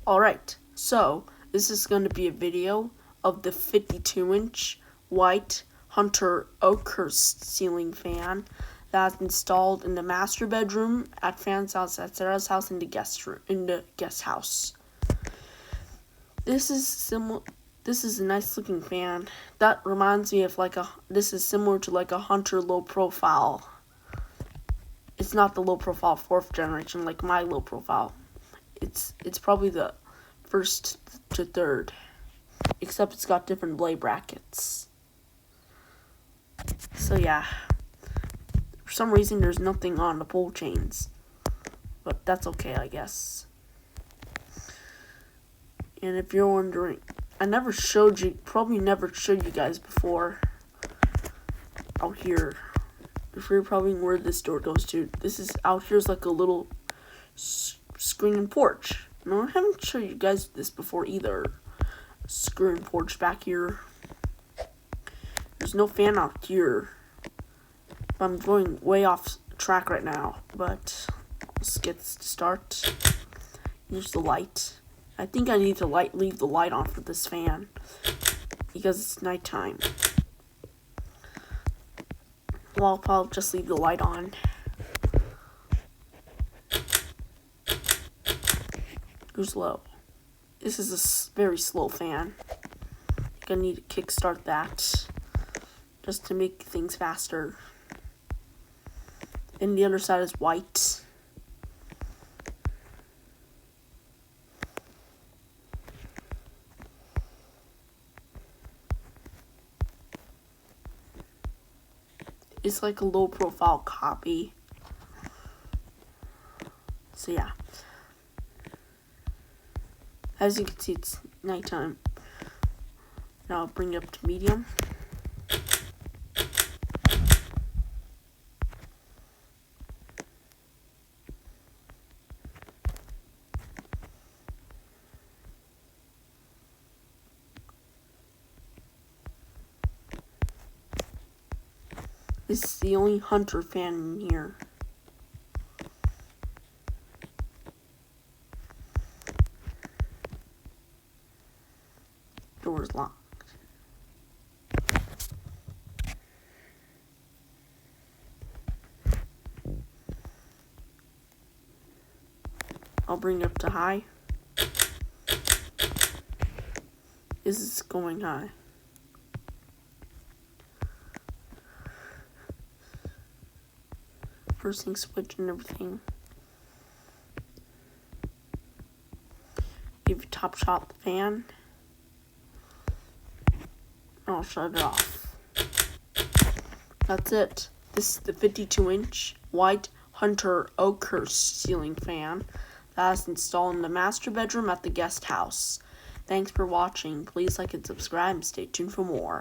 Alright, so this is going to be a video of the 52-inch white Hunter Oakhurst ceiling fan that's installed in the master bedroom at Fan's house, at Sarah's house, in the guest house. This is a nice looking fan. That reminds me of this is similar to like a Hunter low profile. It's not the low profile 4th generation like my low profile. It's probably the 1st to 3rd, except it's got different blade brackets. So yeah, for some reason there's nothing on the pole chains, but that's okay, I guess. And if you're wondering, I probably never showed you guys before out here. If you're probably where this door goes to, this is out here's like a little screen and porch. No, I haven't showed you guys this before either. Screen and porch back here. There's no fan out here. I'm going way off track right now, but let's get to start. Here's the light. I think I need to leave the light on for this fan because it's nighttime. Well, I'll just leave the light on. Goes low. This is a very slow fan. I'm gonna need to kickstart that just to make things faster. And the other side is white. It's like a low profile copy. So yeah. As you can see, it's nighttime. Now I'll bring it up to medium. This is the only Hunter fan in here. Door's locked. I'll bring it up to high. This is going high. Pressing switch and everything. Give you top shot the fan. I'll shut it off. That's it. This is the 52-inch white Hunter Oakhurst ceiling fan that's installed in the master bedroom at the guest house. Thanks for watching. Please like and subscribe and stay tuned for more.